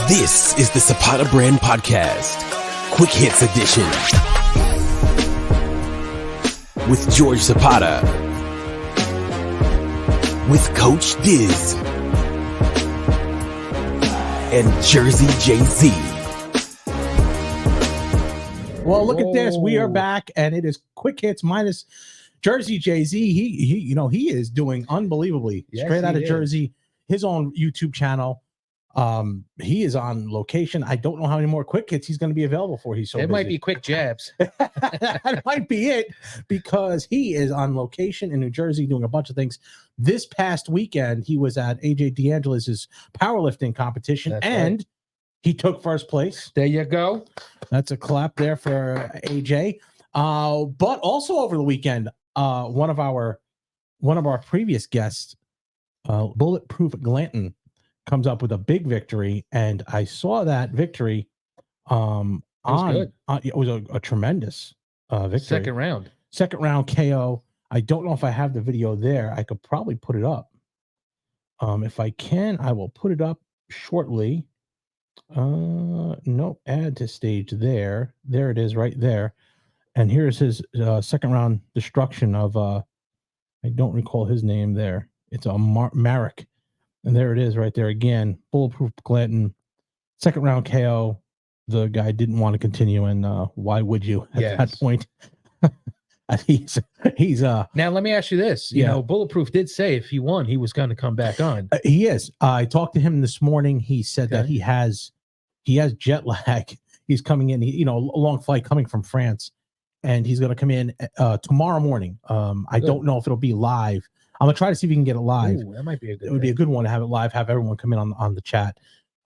This is the Zapata Brand Podcast, Quick Hits Edition, with George Zapata, with Coach Diz, and Jersey Jay-Z. Well, look at this. We are back, and it is Quick Hits minus Jersey Jay-Z. He is doing unbelievably. Yes, straight out of he is. Jersey. His own YouTube channel. He is on location. I don't know how many more Quick Hits he's going to be available for. He's so It busy. might be quick jabs. That might be it, because he is on location in New Jersey doing a bunch of things. This past weekend, he was at AJ D'Angelo's powerlifting competition, That's and he took first place. There you go. That's a clap there for AJ. But also over the weekend, one of our previous guests, Bulletproof Glanton, comes up with a big victory, and I saw that victory. It was a tremendous victory. Second round KO. I don't know if I have the video there. I could probably put it up. If I can, I will put it up shortly. No, add to stage there. There it is, right there. And here's his second round destruction of I don't recall his name there. It's a Marek. And there it is right there again. Bulletproof Glanton, second round KO. The guy didn't want to continue, and why would you at that point? he's Now let me ask you this. You know, Bulletproof did say if he won, he was going to come back on. He is. I talked to him this morning. He said that he has jet lag. He's coming in, a long flight coming from France, and he's going to come in tomorrow morning. I don't know if it'll be live. I'm gonna try to see if we can get it live. Ooh, that might be a good. It would be a good one to have it live. Have everyone come in on the chat.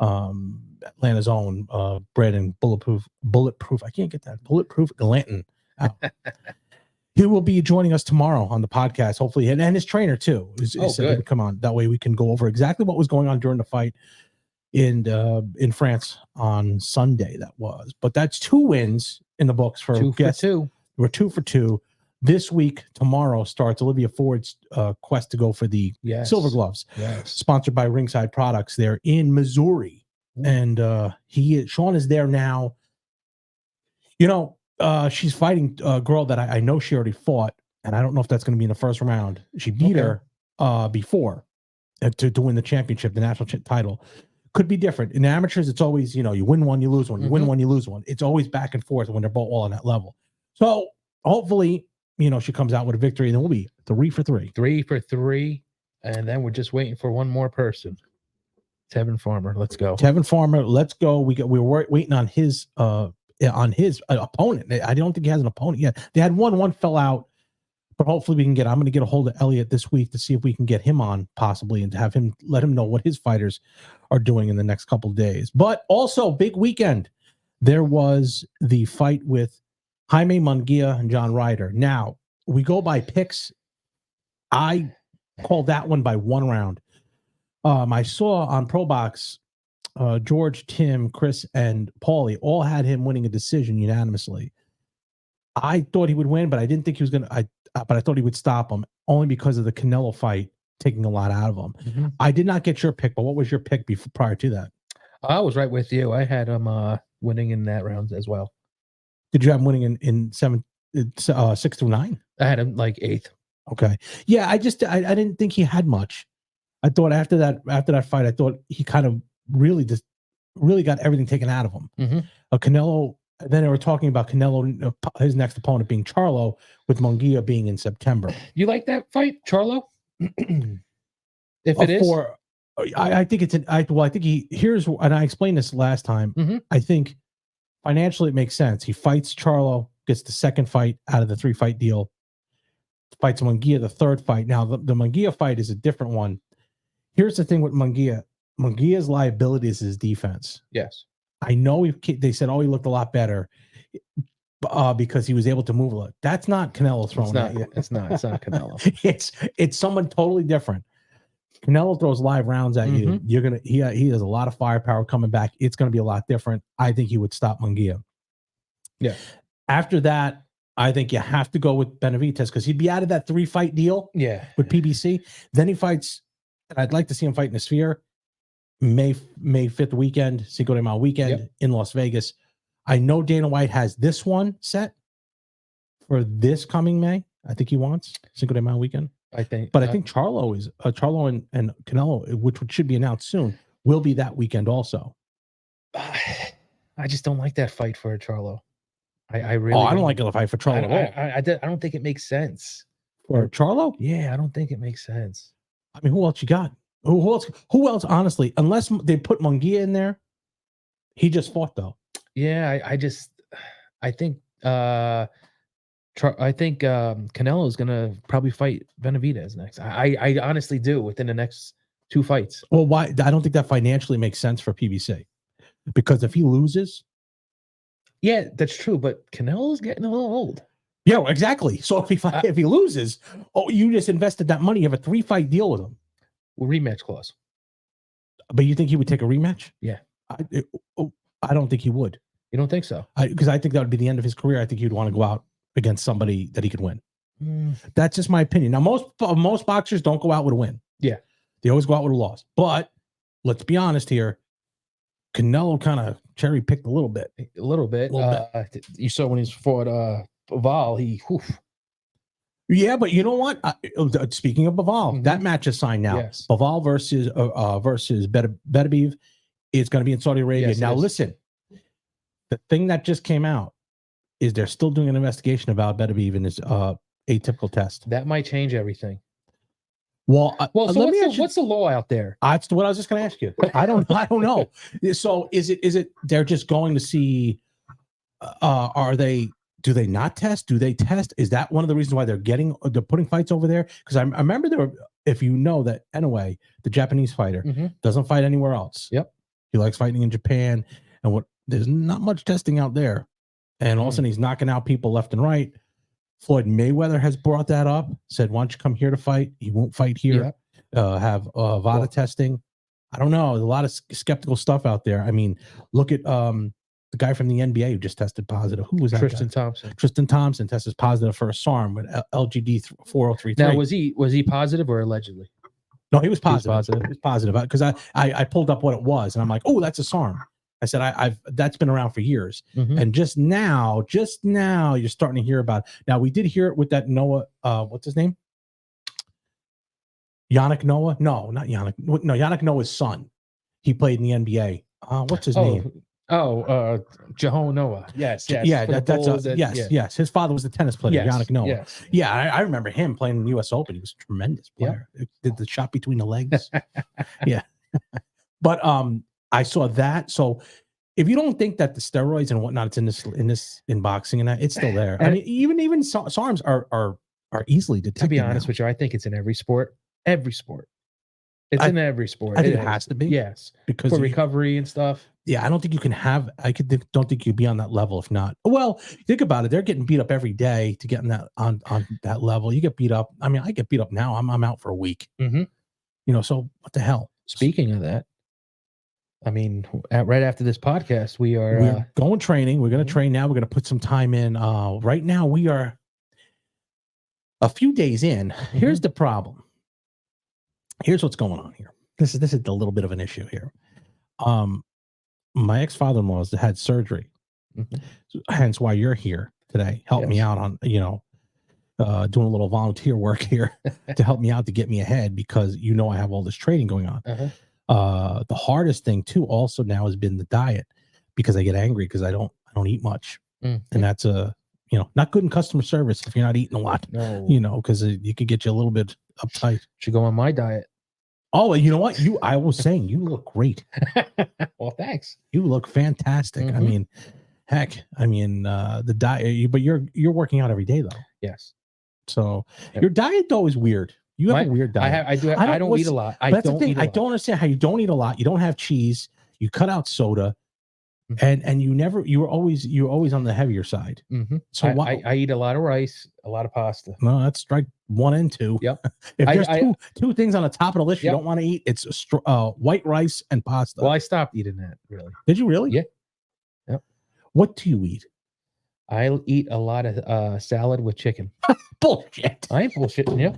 Atlanta's own Brad and Bulletproof. I can't get that. Bulletproof Glanton. He will be joining us tomorrow on the podcast, hopefully, and his trainer too. He said he would come on. That way we can go over exactly what was going on during the fight in France on Sunday. That was, but that's 2 wins in the books for guests. 2 for 2. We're 2 for 2. This week, tomorrow, starts Olivia Ford's quest to go for the Silver Gloves, sponsored by Ringside Products. They're in Missouri, and Sean is there now. She's fighting a girl that I know she already fought, and I don't know if that's going to be in the first round. She beat her before to win the championship, the national title. Could be different. In the amateurs, it's always, you win one, you lose one. You win one, you lose one. It's always back and forth when they're both all on that level. So hopefully, she comes out with a victory, and then we'll be 3 for 3. 3 for 3, and then we're just waiting for one more person. Tevin Farmer, let's go. Tevin Farmer, let's go. We were waiting on his opponent. I don't think he has an opponent yet. They had one fell out, but hopefully we can get. I'm going to get a hold of Elliot this week to see if we can get him on possibly, and to have him let him know what his fighters are doing in the next couple of days. But also big weekend. There was the fight with Jaime Munguia and John Ryder. Now, we go by picks. I called that one by 1 round. I saw on ProBox, George, Tim, Chris, and Paulie all had him winning a decision unanimously. I thought he would win, but I didn't think he was going to. But I thought he would stop him, only because of the Canelo fight taking a lot out of him. Mm-hmm. I did not get your pick, but what was your pick prior to that? I was right with you. I had him winning in that round as well. Did you have him winning in 6 through 9? I had him like 8th. Okay. Yeah, I didn't think he had much. I thought after that fight, I thought he kind of really got everything taken out of him. Mm-hmm. Canelo. Then they were talking about Canelo, his next opponent being Charlo, with Munguia being in September. You like that fight, Charlo? If it is, I think it's I think here's, and I explained this last time. Mm-hmm. I think financially it makes sense. He fights Charlo, gets the second fight out of the 3-fight deal, fights Munguia the 3rd fight. Now the Munguia fight is a different one. Here's the thing with Munguia. Munguia's liability is his defense. Yes. I know they said, he looked a lot better because he was able to move a lot. That's not Canelo throwing at you. It's not Canelo. It's someone totally different. Canelo throws live rounds at you. He has a lot of firepower coming back. It's going to be a lot different. I think he would stop Munguia. Yeah. After that, I think you have to go with Benavidez, because he'd be out of that 3-fight deal. Yeah. With PBC. Then he fights, and I'd like to see him fight in the Sphere. May 5th weekend, Cinco de Mayo weekend in Las Vegas. I know Dana White has this one set for this coming May. I think he wants Cinco de Mayo weekend. I think, but I think Charlo and Canelo, which should be announced soon, will be that weekend also. I just don't like that fight for Charlo. I really. I don't like a fight for Charlo at all. I don't think it makes sense for Charlo. Yeah, I don't think it makes sense. I mean, who else you got? Who else? Who else? Honestly, unless they put Munguia in there, he just fought though. Yeah, I think Canelo is gonna probably fight Benavidez next. I honestly do within the next 2 fights. Well, why? I don't think that financially makes sense for PBC, because if he loses, yeah, that's true. But Canelo's getting a little old. Yeah, exactly. So if he loses, you just invested that money. You have a 3-fight deal with him. Rematch clause. But you think he would take a rematch? Yeah. I don't think he would. You don't think so? Because I think that would be the end of his career. I think he'd want to go out against somebody that he could win. That's just my opinion. Now, most boxers don't go out with a win. Yeah. They always go out with a loss. But let's be honest here. Canelo kind of cherry picked a little bit. A little bit. You saw when he's fought Baval, Yeah, but you know what? Speaking of Baval, that match is signed now. Yes. Baval versus Beterbiev is going to be in Saudi Arabia. Yes, now, listen, the thing that just came out is they're still doing an investigation about Beterbiev and his atypical test. That might change everything. Well, so what's the law out there? That's what I was just going to ask you. I don't know. So is it they're just going to see? Do they not test? Do they test? Is that one of the reasons why they're putting fights over there? Because I remember there were, if you know that Inoue, the Japanese fighter, doesn't fight anywhere else. Yep. He likes fighting in Japan, and there's not much testing out there. And all of a sudden he's knocking out people left and right. Floyd Mayweather has brought that up, said, why don't you come here to fight? He won't fight here. Have VADA testing. I don't know. There's a lot of skeptical stuff out there. I mean, look at the guy from the NBA who just tested positive. Who was that? Tristan Thompson. Tristan Thompson tested positive for a SARM with LGD 4033. Now, was he positive or allegedly? No, he was positive. He was positive because I pulled up what it was and I'm like, oh, that's a SARM. I said, that's been around for years. And just now you're starting to hear about. Now we did hear it with that Noah. What's his name? Yannick Noah? No, not Yannick. No, Yannick Noah's son. He played in the NBA. What's his name? Jahon Noah. Yes. Yeah, yes. His father was the tennis player, Yannick Noah. Yes. Yeah, I remember him playing in the U.S. Open. He was a tremendous player. Did the shot between the legs. Yeah. But I saw that. So if you don't think that the steroids and whatnot, it's in boxing and that, it's still there. I mean, even SARMs are easily detected. To be honest with you, I think it's in every sport. Every sport. It's in every sport. I think it has to be. Yes. Because for recovery and stuff. Yeah, I don't think you can have. Don't think you'd be on that level if not. Well, think about it. They're getting beat up every day to get on that level. You get beat up. I mean, I get beat up now. I'm out for a week. So what the hell? Speaking of that, I mean, right after this podcast, we're going training. We're going to train now. We're going to put some time in. Right now, we are a few days in. Here's the problem. Here's what's going on here. This is a little bit of an issue here. My ex-father-in-law had surgery, hence why you're here today. Help me out on doing a little volunteer work here to help me out to get me ahead because I have all this training going on. The hardest thing too also now has been the diet because I get angry because I don't eat much, and that's not good in customer service if you're not eating a lot. No. Because you could get you a little bit uptight. Should go on my diet. Oh, you know what? I was saying you look great. Well, thanks. You look fantastic. I mean, heck, the diet, but you're working out every day though. Yes. So your diet though is weird. You have a weird diet. I don't eat a lot. That's the thing. I don't understand how you don't eat a lot. You don't have cheese. You cut out soda, and you're always on the heavier side. So I eat a lot of rice, a lot of pasta. No, that's strike 1 and 2. Yep. If there's two things on the top of the list you don't want to eat, it's white rice and pasta. Well, I stopped eating that. Really? Did you really? Yeah. Yep. What do you eat? I eat a lot of salad with chicken. Bullshit. I ain't bullshitting you.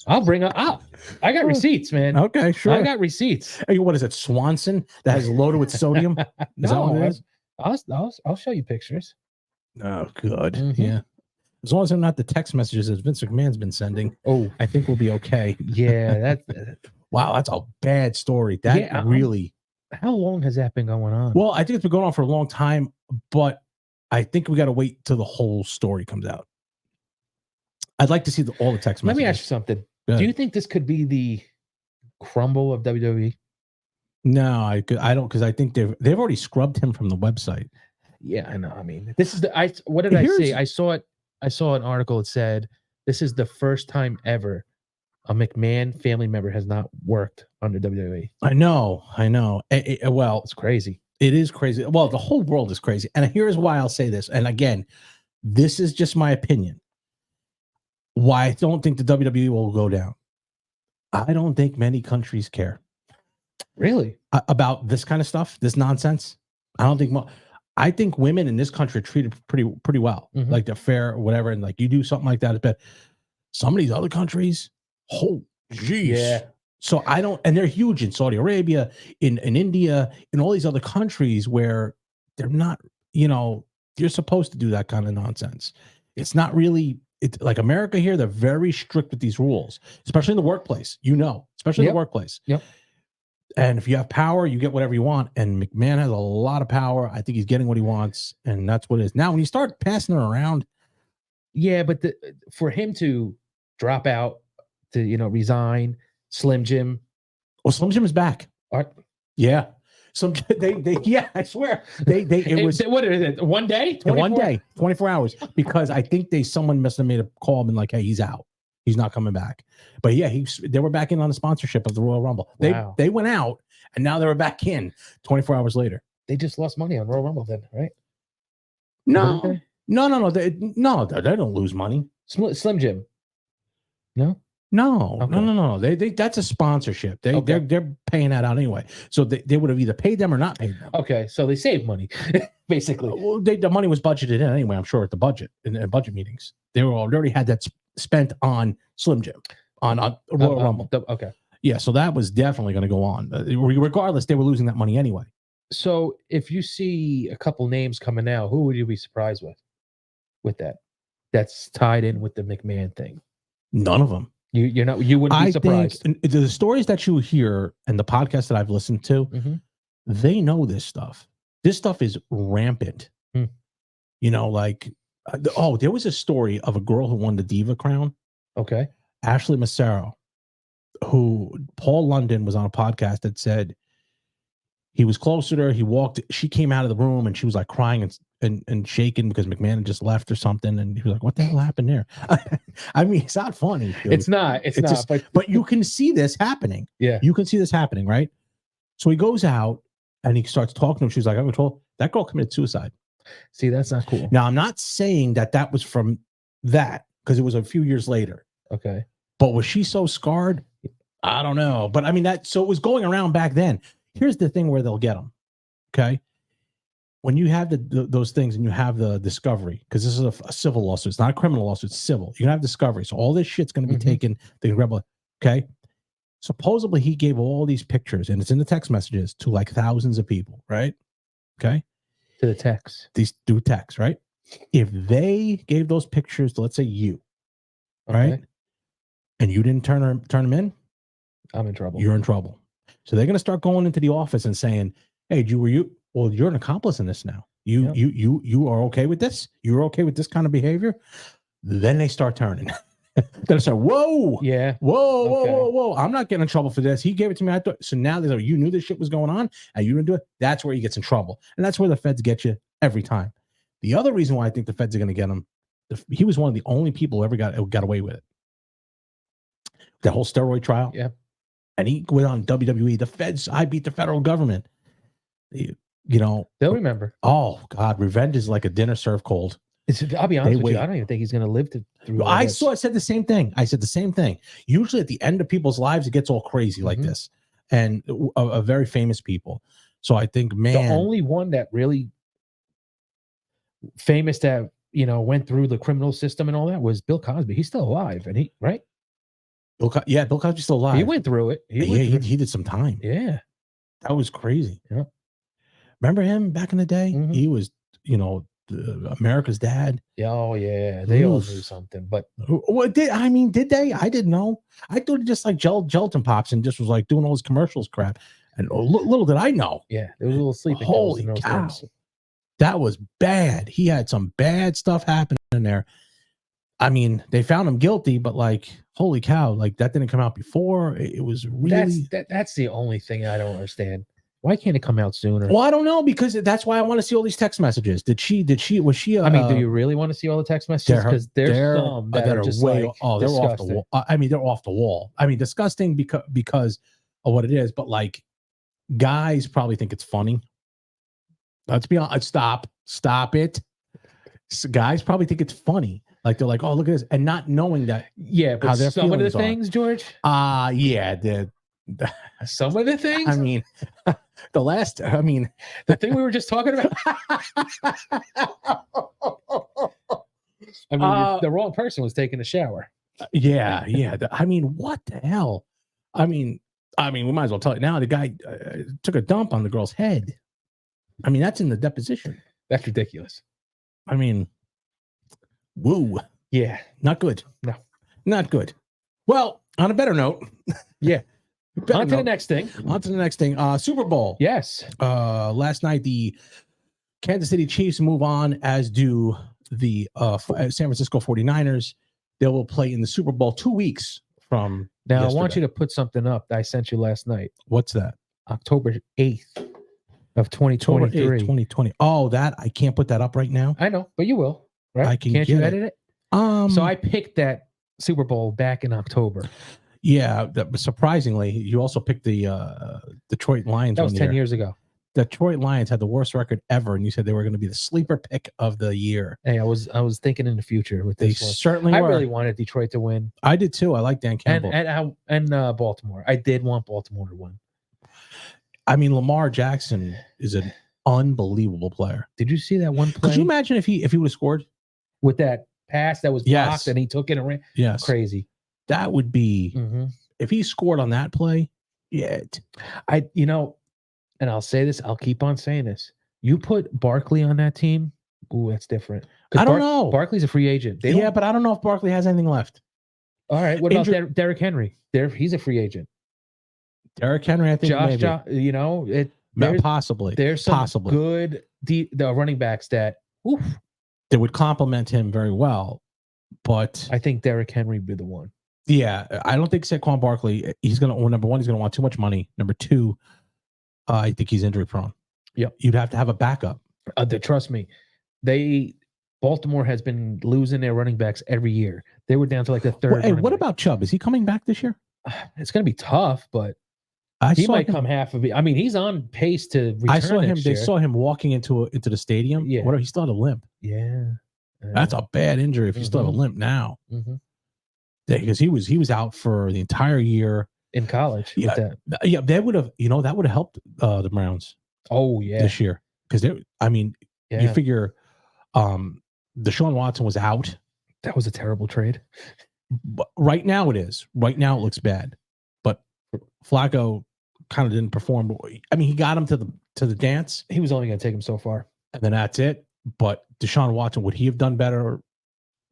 I'll bring up. I got receipts, man. Okay, sure. I got receipts. Hey, what is it? Swanson that has loaded with sodium? Is that what it is? I'll show you pictures. Oh, good. Mhm. Yeah. As long as they're not the text messages that Vince McMahon's been sending, Oh, I think we'll be okay. yeah. That. Wow, that's a bad story. That Yeah, really. How long has that been going on? Well, I think it's been going on for a long time, but I think we got to wait till the whole story comes out. I'd like to see all the text messages. Let me ask you something. Go Do you ahead. think this could be the crumble of WWE? No, I don't, because I think they've already scrubbed him from the website. Yeah, I know. I mean, this is the what did I say? I saw it. I saw an article that said this is the first time ever a McMahon family member has not worked under WWE. I know. Well, It's crazy. it is crazy. Well, the whole world is crazy. And here's why I'll say this. And again, this is just my opinion. Why I don't think the WWE will go down. I don't think many countries care. Really? About this kind of stuff, this nonsense. I don't think. I think women in this country are treated pretty well. Mhm. Like they're fair or whatever. And like you do something like that, it's bad. Some of these other countries, oh, geez. Yeah. So I don't, and they're huge in Saudi Arabia, in India, in all these other countries where they're not, you're supposed to do that kind of nonsense. It's not really, it's like America here, they're very strict with these rules, especially in the workplace, especially in the workplace. Yep. And if you have power, you get whatever you want. And McMahon has a lot of power. I think he's getting what he wants. And that's what it is. Now, when you start passing it around. Yeah, but for him to drop out, to, resign, Slim Jim. Well, Slim Jim is back. Yeah. Yeah, I swear. It was what is it? 1 day? 1 day, 24 hours. Because I think someone must have made a call and been like, hey, he's out. He's not coming back. But yeah, they were back in on the sponsorship of the Royal Rumble. They went out and now they were back in 24 hours later. They just lost money on Royal Rumble then, right? No. They don't lose money. Slim Jim. No? No. Okay. No. They that's a sponsorship. They're paying that out anyway. So they would have either paid them or not paid them. Okay, so they saved money, basically. Well, the money was budgeted in anyway. I'm sure at the budget in budget meetings they already had that spent on Slim Jim on Royal Rumble. Okay. Yeah, so that was definitely going to go on. Regardless, they were losing that money anyway. So if you see a couple names coming out, who would you be surprised with that? That's tied in with the McMahon thing. None of them. You wouldn't be surprised. Think, the stories that you hear and the podcasts that I've listened to, they know this stuff. This stuff is rampant. There was a story of a girl who won the Diva crown. Okay. Ashley Massaro, who Paul London was on a podcast that said he was close to her. She came out of the room and she was like crying and shaking because McMahon had just left or something. And he was like, what the hell happened there? I mean, it's not funny. Dude. It's not. But you can see this happening. Yeah. You can see this happening, right? So he goes out and he starts talking to him. She's like, I was told that girl committed suicide. See, that's not cool. Now, I'm not saying that was from that because it was a few years later. Okay. But was she so scarred? I don't know. But I mean, so it was going around back then. Here's the thing where they'll get them. Okay. When you have those things and you have the discovery, because this is a civil lawsuit, it's not a criminal lawsuit, it's civil. You can have discovery. So all this shit's going to be taken. They can grab. Okay. Supposedly he gave all these pictures, and it's in the text messages to like thousands of people, right? Okay. To the text. These do text, right? If they gave those pictures to, let's say, you, right? And you didn't turn them in, I'm in trouble. You're in trouble. So they're going to start going into the office and saying, hey, well, you're an accomplice in this now. You are okay with this? You're okay with this kind of behavior? Then they start turning. They'll say, whoa. Yeah. Whoa. I'm not getting in trouble for this. He gave it to me. So now they're like, you knew this shit was going on and you didn't do it. That's where he gets in trouble. And that's where the feds get you every time. The other reason why I think the feds are going to get him, he was one of the only people who ever got away with it. That whole steroid trial. Yeah. And he went on WWE. The feds, I beat the federal government. They'll remember. Oh, God. Revenge is like a dinner served cold. I'll be honest with you. I don't even think he's going to live through all this. I said the same thing. Usually at the end of people's lives, it gets all crazy like this. And a very famous people. So I think, man. The only one that really famous that, went through the criminal system and all that was Bill Cosby. He's still alive. And right? Bill Cosby's still alive. He went through it. He did some time. Yeah. That was crazy. Yeah. Remember him back in the day? Mhm. He was, America's dad. Oh yeah, they all knew something. But what did they? I didn't know. I thought it just like gelatin pops and just was like doing all his commercials crap. And little did I know. yeah, there was a little sleeping. Holy cow. That was bad. He had some bad stuff happening there. I mean, they found him guilty, but like, holy cow, like that didn't come out before. It was really that's the only thing I don't understand. Why can't it come out sooner? Well, I don't know, because that's why I want to see all these text messages. Was she? I mean, do you really want to see all the text messages? Because there's some that are just way, like, they're off the wall. I mean, they're off the wall. I mean, disgusting because of what it is. But like, guys probably think it's funny. Let's be honest. Stop it. So guys probably think it's funny. Like they're like, oh, look at this, and not knowing that. Yeah, but some of the things, George. Yeah, some of the things. I mean, the thing we were just talking about. I mean, the wrong person was taking a shower. Yeah. I mean, what the hell? I mean, we might as well tell it now. The guy took a dump on the girl's head. I mean, that's in the deposition. That's ridiculous. I mean, woo. Yeah. Not good. No. Not good. Well, on a better note. Yeah. On to the next thing. Super Bowl. Yes. Last night, the Kansas City Chiefs move on, as do the San Francisco 49ers. They will play in the Super Bowl 2 weeks from now. yesterday. I want you to put something up that I sent you last night. What's that? October 8th of 2023. 2020. Oh, that I can't put that up right now. I know, but you will. Right? Can't you edit it? So I picked that Super Bowl back in October. Yeah, surprisingly, you also picked the Detroit Lions. That was 10 years ago. Detroit Lions had the worst record ever, and you said they were going to be the sleeper pick of the year. Hey, I was thinking in the future with this. They certainly were. I really wanted Detroit to win. I did too. I like Dan Campbell and Baltimore. I did want Baltimore to win. I mean, Lamar Jackson is an unbelievable player. Did you see that one play? Could you imagine if he would have scored with that pass that was blocked and he took it and ran? Yes, crazy. That would be if he scored on that play. Yeah, and I'll say this. I'll keep on saying this. You put Barkley on that team. Ooh, that's different. I don't know. Barkley's a free agent. But I don't know if Barkley has anything left. All right. What about Derrick Henry? He's a free agent. Derrick Henry, I think maybe. Possibly. There's some good the running backs that they would complement him very well, but I think Derrick Henry would be the one. Yeah, I don't think Saquon Barkley. He's gonna. Well, number one, he's gonna want too much money. Number two, I think he's injury prone. Yep. You'd have to have a backup. Trust me, Baltimore has been losing their running backs every year. They were down to like the third. Hey, what about Chubb? Is he coming back this year? It's gonna be tough, but he might come half of it. I mean, he's on pace to return. I saw him. Next year. They saw him walking into the stadium. Yeah. What? He still had a limp. Yeah. That's a bad injury if you still have a limp now. Because he was out for the entire year in college. Yeah, they would have. That would have helped the Browns. Oh yeah, this year because you figure, Deshaun Watson was out. That was a terrible trade. But right now it is. Right now it looks bad. But Flacco kind of didn't perform. I mean, he got him to the dance. He was only going to take him so far, and then that's it. But Deshaun Watson, would he have done better?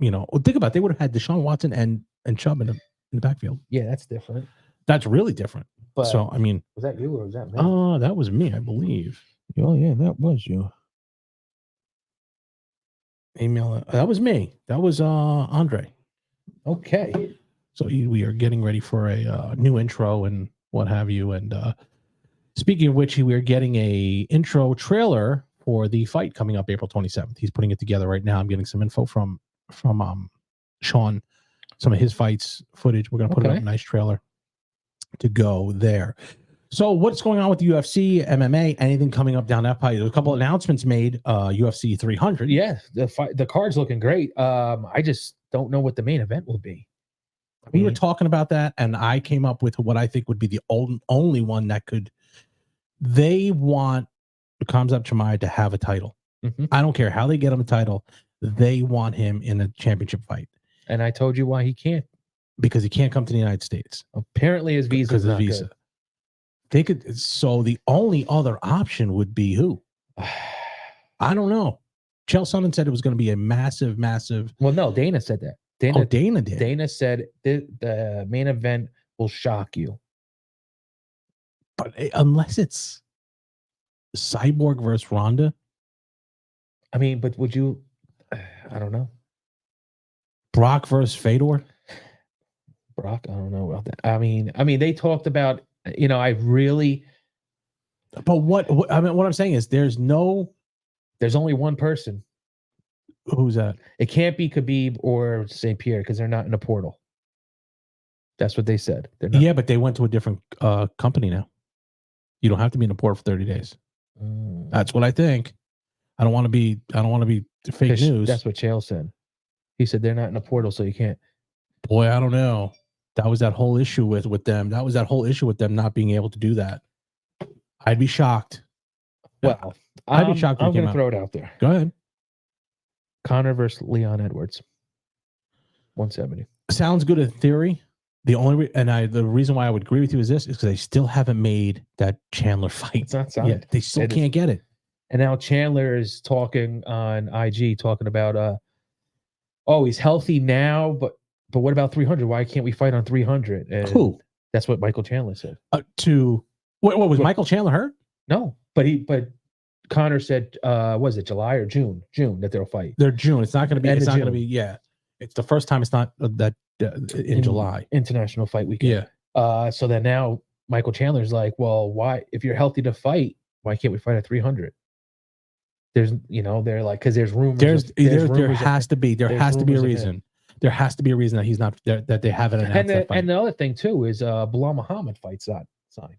Think about it. They would have had Deshaun Watson and Chubb in the backfield. Yeah, that's different. That's really different. But so, I mean, was that you or was that me? Oh, that was me, I believe. Oh, yeah, that was you. Email. That was me. That was Andre. Okay. So we are getting ready for a new intro and what have you. And speaking of which, we are getting a intro trailer for the fight coming up April 27th. He's putting it together right now. I'm getting some info from Sean, some of his fights footage. We're going to put it up a nice trailer to go there. So what's going on with the UFC, MMA, anything coming up down that pipe? There's a couple of announcements made, UFC 300. Yeah, the card's looking great. I just don't know what the main event will be. We were talking about that, and I came up with what I think would be the only one that could. They want Khamzat Chimaev to have a title. I don't care how they get him a title. They want him in a championship fight. And I told you why he can't. because he can't come to the United States. Apparently his visa is not good. They could. So the only other option would be who? I don't know. Chael Sonnen said it was going to be a massive. Well, no, Dana said that. Dana did. Dana said the main event will shock you. But unless it's Cyborg versus Ronda. I mean, but would you? I don't know. Brock versus Fedor. Brock, I don't know about that. I mean, they talked about. I really. But what I'm saying is, there's only one person. Who's that? It can't be Khabib or St. Pierre because they're not in a portal. That's what they said. They're not. Yeah, but they went to a different company now. You don't have to be in a portal for 30 days. That's what I think. I don't want to be fake news. That's what Chael said. He said they're not in a portal, so you can't. Boy, I don't know. That was that whole issue with them. That was that whole issue with them not being able to do that. I'd be shocked. Well, I'd be shocked. I'm going to throw it out there. Go ahead. Conor versus Leon Edwards. 170. Sounds good in theory. The reason why I would agree with you is this is because they still haven't made that Chandler fight. It's not signed. Yeah, they still can't get it. And now Chandler is talking on IG, talking about, he's healthy now, but what about 300? Why can't we fight on 300? And who? That's what Michael Chandler said. What was Michael Chandler hurt? No, but Conor said, was it July or June? June that they'll fight. They're June. It's not going to be. It's not going to be. Yeah, it's the first time. It's not that in July. International Fight Weekend. Yeah. So then now Michael Chandler's like, well, why? If you're healthy to fight, why can't we fight at 300? There's, they're like, because there's rumors. There has to be a reason. There has to be a reason that he's not there, that they haven't announced that fight. And the other thing too is Bilal Muhammad fight's not signed.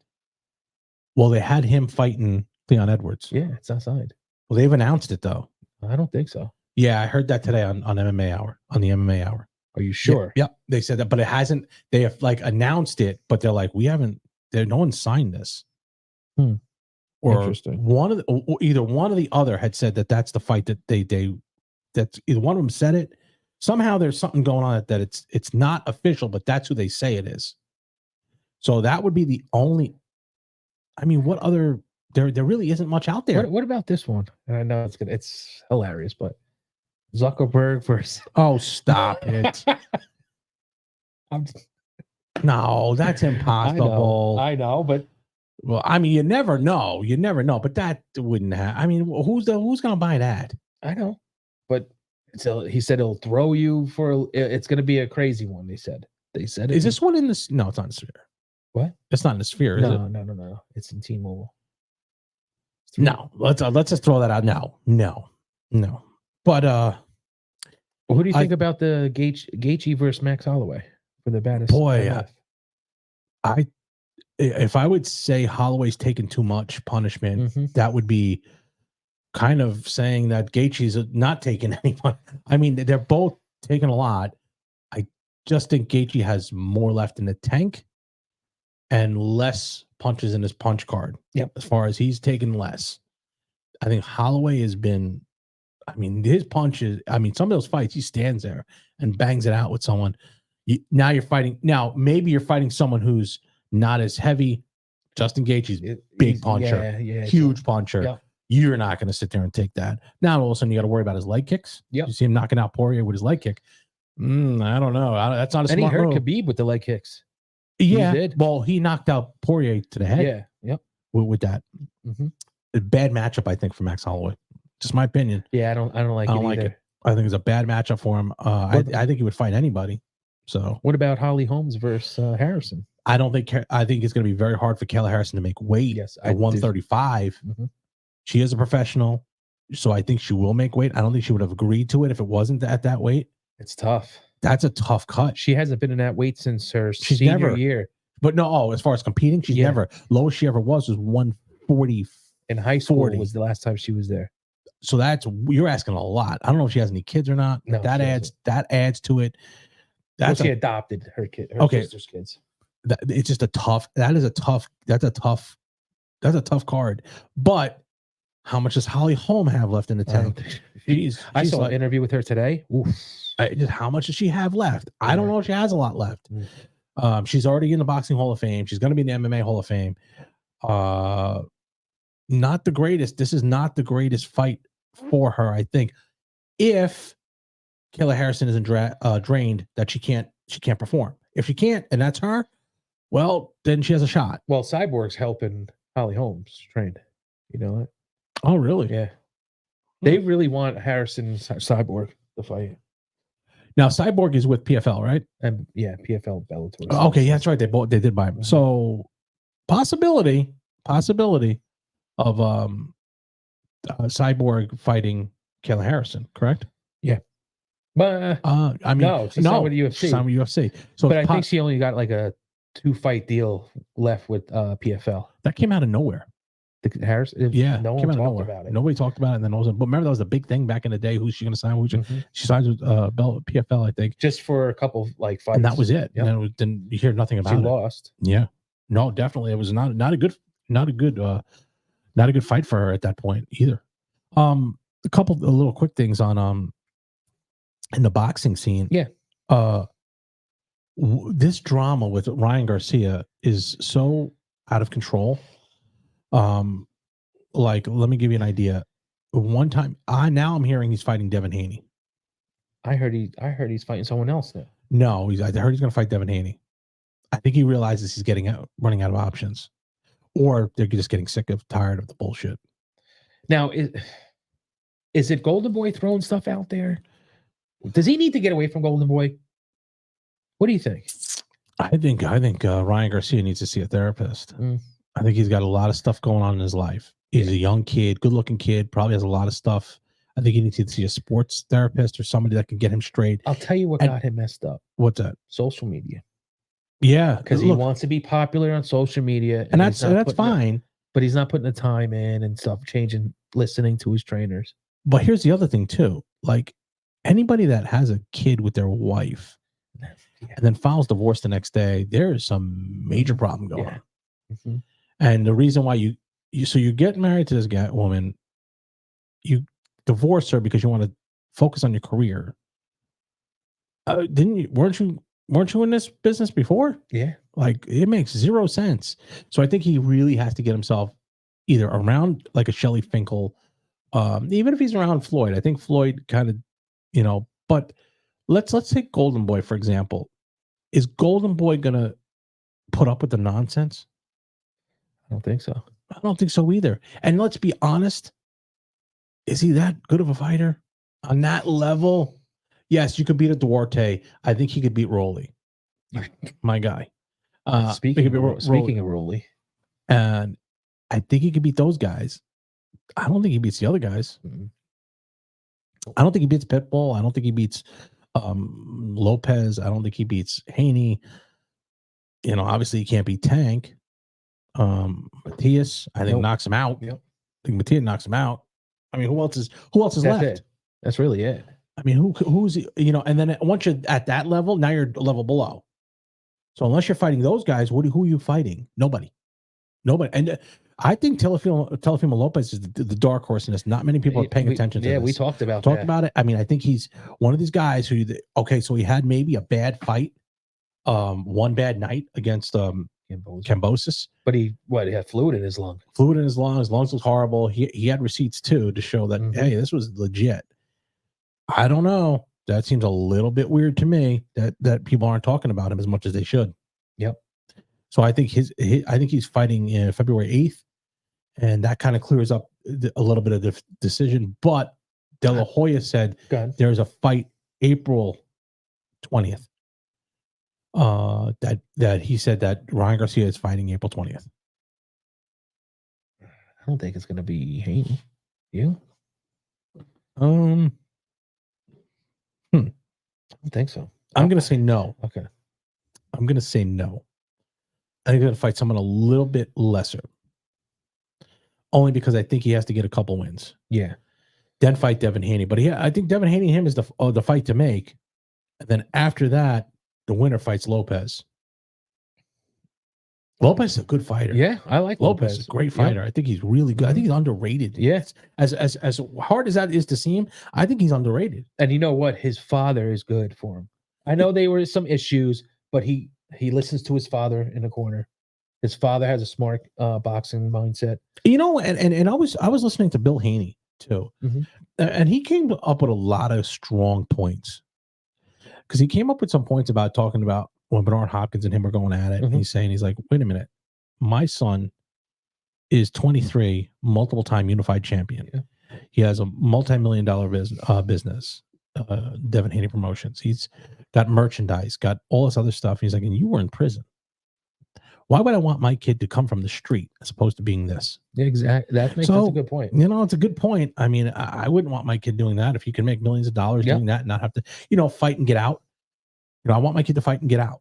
Well, they had him fighting Leon Edwards. Yeah, it's not signed. Well, they've announced it though. I don't think so. Yeah, I heard that today on MMA Hour, on the MMA Hour. Are you sure? Yeah, they said that, but it hasn't. They have announced it, but they're like, we haven't. No one signed this. Or interesting. Either one or the other had said that that's the fight that that's either one of them said it. Somehow there's something going on that it's not official, but that's who they say it is. So that would be the only. I mean, what other? There really isn't much out there. What about this one? And I know it's hilarious, but Zuckerberg versus. Oh, stop it! No, that's impossible. I know, but. Well, I mean, you never know. But that wouldn't have. I mean, who's going to buy that? I know, but he said it'll throw you for. It's going to be a crazy one. They said. Is this one in the? No, it's not in the Sphere. What? It's not in the Sphere. Is it? No. It's in T-Mobile. No, let's just throw that out. No. But who do you think about the Gaethje versus Max Holloway for the baddest? Boy, if I would say Holloway's taken too much punishment, that would be kind of saying that Gaethje's not taking any. I mean, they're both taking a lot. I just think Gaethje has more left in the tank and less punches in his punch card. Yep. As far as he's taken less. I think Holloway has been, his punches, some of those fights, he stands there and bangs it out with someone. Now maybe you're fighting someone who's not as heavy. Justin Gaethje's big puncher, huge puncher. Yeah. You're not going to sit there and take that. Now all of a sudden you got to worry about his leg kicks. Yep. You see him knocking out Poirier with his leg kick. I don't know. That's not a smart move. And he hurt Khabib with the leg kicks. Yeah. He did. Well, he knocked out Poirier to the head. Yeah. Yep. With that. A bad matchup, I think, for Max Holloway. Just my opinion. Yeah, I don't like it. I think it's a bad matchup for him. I think he would fight anybody. So what about Holly Holmes versus Harrison? I think it's going to be very hard for Kayla Harrison to make weight at 135. She is a professional, so I think she will make weight. I don't think she would have agreed to it if it wasn't at that weight. It's tough. That's a tough cut. She hasn't been in that weight since her senior year. But no, as far as competing, she's never. Lowest she ever was 140. In high school was the last time she was there. So you're asking a lot. I don't know if she has any kids or not. No, that adds to it. She adopted her sister's kids. It's just that's a tough card. But How much does Holly Holm have left in the tank? I saw an interview with her today. Oof. Just how much does she have left? Yeah. I don't know if she has a lot left. She's already in the Boxing Hall of Fame. She's going to be in the MMA Hall of Fame. Not the greatest. This is not the greatest fight for her, I think. If Kayla Harrison isn't drained, that she can't perform. If she can't, and that's her, well, then she has a shot. Well, Cyborg's helping Holly Holmes train. You know that? Oh, really? Yeah. They really want Harrison and Cyborg to fight. Now, Cyborg is with PFL, right? And yeah, PFL Bellator. Okay, yeah, that's right. They did buy him. So possibility of Cyborg fighting Kayla Harrison, correct? Yeah. But I mean, no, she's not with UFC. She's not with UFC. So, but I think she only got like a 2-fight deal left with PFL. That came out of nowhere. Harrison, yeah, no one talked about it. Nobody talked about it, and then but remember that was a big thing back in the day. Who's she going to sign? She signs with PFL, I think, just for a couple like fights, and that was it. Yep. And then you hear nothing about it. She lost. Yeah, no, definitely, it was not a good fight for her at that point either. A couple of little quick things on in the boxing scene. Yeah. This drama with Ryan Garcia is so out of control. Like, let me give you an idea. One time, now I'm hearing he's fighting Devin Haney. I heard he's fighting someone else now. No, I heard he's going to fight Devin Haney. I think he realizes he's running out of options, or they're just getting tired of the bullshit. Now, is it Golden Boy throwing stuff out there? Does he need to get away from Golden Boy? What do you think? I think Ryan Garcia needs to see a therapist. I think he's got a lot of stuff going on in his life. He's a young kid, good-looking kid, probably has a lot of stuff. I think he needs to see a sports therapist or somebody that can get him straight. I'll tell you what got him messed up. What's that? Social media. Yeah. Because he wants to be popular on social media. And that's fine. But he's not putting the time in and stuff, listening to his trainers. But here's the other thing, too. Like, anybody that has a kid with their wife and then files divorce the next day, there is some major problem going on. Mm-hmm. And the reason why you get married to this woman, you divorce her because you want to focus on your career. Weren't you in this business before? Yeah. Like, it makes zero sense. So I think he really has to get himself either around like a Shelley Finkel, even if he's around Floyd. I think Floyd kind of, but let's take Golden Boy, for example. Is Golden Boy gonna put up with the nonsense? I don't think so. I don't think so either. And let's be honest, is he that good of a fighter on that level? Yes, you could beat a Duarte. I think he could beat Rolly, my guy. Speaking of Rolly, and I think he could beat those guys. I don't think he beats the other guys. Mm-hmm. I don't think he beats Pitbull. I don't think he beats Lopez. I don't think he beats Haney. Obviously he can't beat Tank. Matias, I think knocks him out. Yep. I think Matias knocks him out. I mean, who else is left? It. That's really it. I mean, who's and then once you're at that level, now you're a level below. So unless you're fighting those guys, who are you fighting? Nobody. And I think Teofimo Lopez is the dark horse in this. Not many people are paying attention to this. Yeah, we talked about it. I mean, I think he's one of these guys who, so he had maybe a bad fight, one bad night against Kambosos. But he had fluid in his lung. His lungs was horrible. He had receipts too to show that, hey, this was legit. I don't know. That seems a little bit weird to me that people aren't talking about him as much as they should. Yep. So I think he's fighting in February 8th, and that kind of clears up a little bit of the decision. But De La Hoya said there's a fight April 20th. That he said that Ryan Garcia is fighting April 20th. I don't think it's going to be Haney. You? I don't think so. I'm going to say no. Okay. I'm going to say no. I think he's going to fight someone a little bit lesser. Only because I think he has to get a couple wins. Yeah. Then fight Devin Haney. But I think Devin Haney and him is the fight to make. And then after that, the winner fights Lopez. Lopez is a good fighter. Yeah, I like Lopez. Lopez. Is a great fighter. I think he's really good. I think he's underrated. Yes. As hard as that is to see him, I think he's underrated. And you know what? His father is good for him. I know there were some issues, but he listens to his father in the corner. His father has a smart boxing mindset. You know, and I was listening to Bill Haney too, and he came up with a lot of strong points because he came up with some points about talking about when Bernard Hopkins and him are going at it. And he's like, wait a minute, my son is 23, multiple time unified champion. Yeah. He has a multi-million-dollar business, Devin Haney Promotions. He's got merchandise, got all this other stuff. He's like, and you were in prison. Why would I want my kid to come from the street as opposed to being this? Exactly. That's a good point. You know, it's a good point. I mean, I wouldn't want my kid doing that. If you can make millions of dollars doing that and not have to, fight and get out. I want my kid to fight and get out.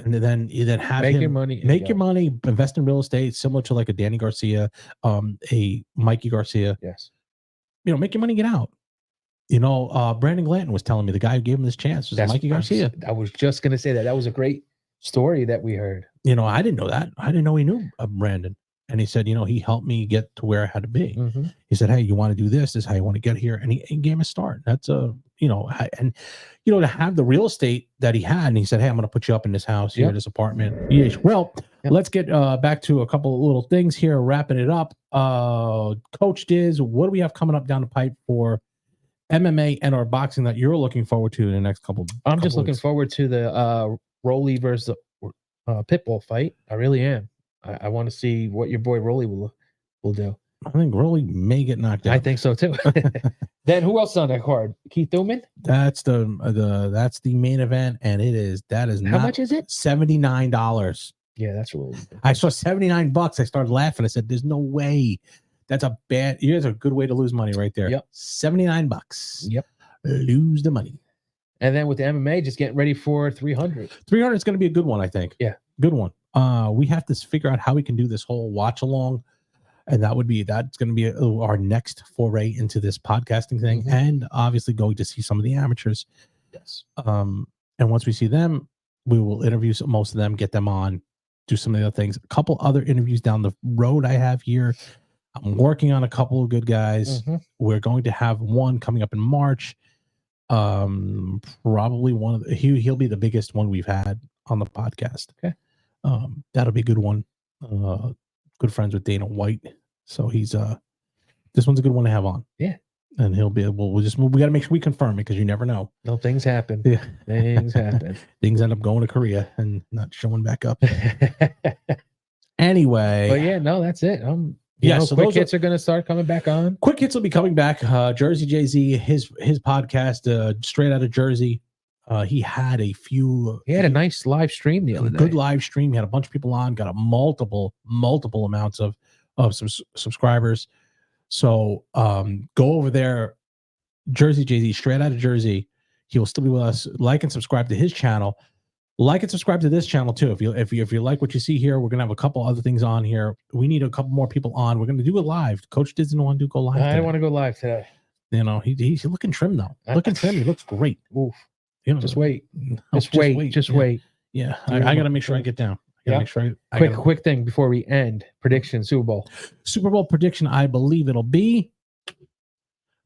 And then have make him your money, invest in real estate, similar to like a Danny Garcia, a Mikey Garcia. Yes. Make your money, get out. Brandon Glanton was telling me the guy who gave him this chance was Mikey Garcia. I was just going to say that. That was a great story that we heard. I didn't know that. I didn't know he knew Brandon. And he said, he helped me get to where I had to be. He said, hey, you want to do this? This is how you want to get here. And he gave him a start. That's to have the real estate that he had. And he said, hey, I'm going to put you up in this house here, this apartment. Yeah. Well, let's get back to a couple of little things here, wrapping it up. Coach Diz, what do we have coming up down the pipe for MMA and or boxing that you're looking forward to in the next couple? I'm just looking forward to the Rolly versus Pitbull fight. I really am. I want to see what your boy Rolly will do. I think Rolly may get knocked out. I think so too. Then who else on that card? Keith Thurman? That's the main event, and that is how much is it? $79. Yeah, that's really. I saw $79. I started laughing. I said, "There's no way. That's a bad. Here's a good way to lose money right there. Yep, $79. Yep, lose the money." And then with the MMA, just getting ready for 300. 300 is going to be a good one, I think. Yeah, good one. We have to figure out how we can do this whole watch along. And that's going to be our next foray into this podcasting thing. And obviously going to see some of the amateurs. Yes. And once we see them, we will interview most of them, get them on, do some of the other things. A couple other interviews down the road I have here. I'm working on a couple of good guys. We're going to have one coming up in March. Probably one of he'll be the biggest one we've had on the podcast. Okay. That'll be a good one. Good friends with Dana White, so he's this one's a good one to have on. Yeah, and he'll be we got to make sure we confirm it because you never know. No, things happen. Yeah, things happen. Things end up going to Korea and not showing back up. Anyway, but yeah, no, that's it. So quick hits are going to start coming back on. Quick hits will be coming back. Jersey Jay-Z, his podcast, straight out of Jersey. He had a nice live stream the other day. Good live stream. He had a bunch of people on, got a multiple amounts of subscribers. So go over there, Jersey Jay-Z, straight out of Jersey. He will still be with us. Like and subscribe to his channel. Like and subscribe to this channel too. If you like what you see here, we're gonna have a couple other things on here. We need a couple more people on. We're gonna do it live. Coach didn't want to go live. I don't want to go live today. He's looking trim though. Looking trim. He looks great. Oof. Just wait. Just wait. Yeah, I got to make sure I get down. Make sure quick thing before we end. Prediction, Super Bowl prediction. I believe it'll be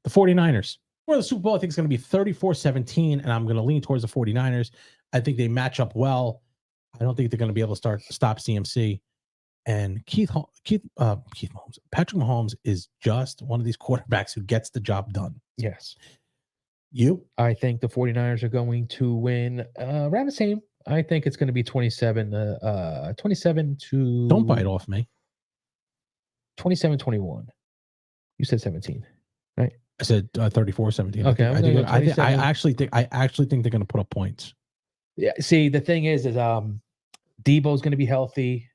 the 49ers. For the Super Bowl, I think it's going to be 34-17, and I'm going to lean towards the 49ers. I think they match up well. I don't think they're going to be able to stop CMC. And Patrick Mahomes is just one of these quarterbacks who gets the job done. Yes. I think the 49ers are going to win around the same. I think it's going to be 27 to... Don't bite off me. 27-21. You said 17, right? I said 34-17. Okay. I actually think they're going to put up points. Yeah. See, the thing is Debo's going to be healthy.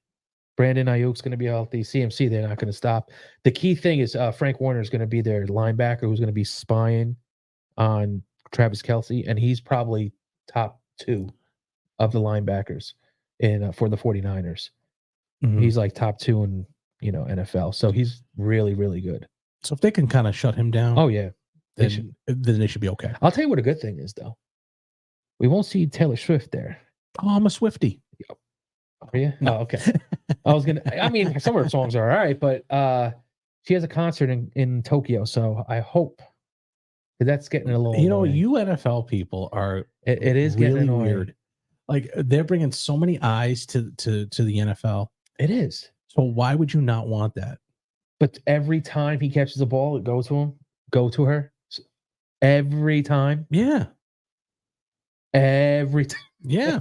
Brandon Ayuk's going to be healthy. CMC, they're not going to stop. The key thing is Frank Warner is going to be their linebacker who's going to be spying on Travis Kelce, and he's probably top 2 of the linebackers for the 49ers. He's like top 2 in NFL. So he's really, really good. So if they can kind of shut him down, then they should be okay. I'll tell you what a good thing is though. We won't see Taylor Swift there. Oh, I'm a Swiftie. Yep. Are you? No. Oh, okay. I mean, some of her songs are all right, but she has a concert in Tokyo, so I hope that's getting a little. You know, annoying. you NFL people are It is getting really annoying. weird. Like they're bringing so many eyes to the NFL. It is. So why would you not want that? But every time he catches the ball, it goes to him, go to her. Every time. Yeah. Every time. Yeah.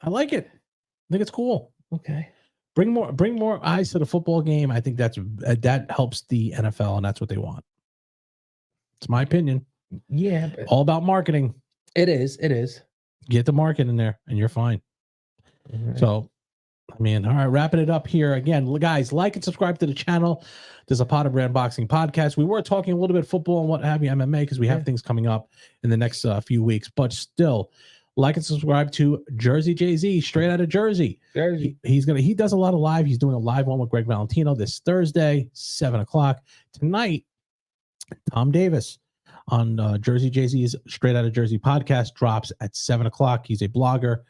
I like it. I think it's cool. Okay. Bring more eyes to the football game. I think that helps the NFL, and that's what they want. It's my opinion. Yeah. But All about marketing. it is. It is. Get the market in there, and you're fine. Right. So, I mean, all right, wrapping it up here again, guys. Like and subscribe to the channel. There's a Zapata Brand Boxing Podcast. We were talking a little bit football and what have you, MMA, because we have things coming up in the next few weeks. But still, like and subscribe to Jersey Jay-Z, straight out of Jersey. He does a lot of live. He's doing a live one with Greg Valentino this Thursday, 7:00 tonight. Tom Davis on Jersey Jay-Z's Straight Out of Jersey podcast drops at 7:00. He's a blogger.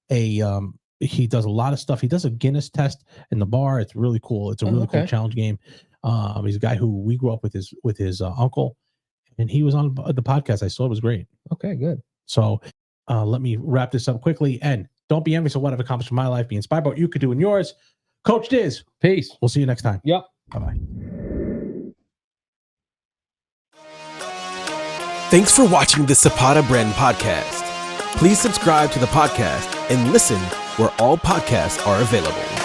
He does a lot of stuff. He does a Guinness test in the bar. It's really cool. It's a really cool challenge game. He's a guy who we grew up with his uncle, and he was on the podcast. I saw it was great. Okay, good. So let me wrap this up quickly. And don't be envious of what I've accomplished in my life. Be inspired by what you could do in yours. Coach Diz. Peace. We'll see you next time. Yep. Bye-bye. Thanks for watching the Zapata Brand Podcast. Please subscribe to the podcast and listen where all podcasts are available.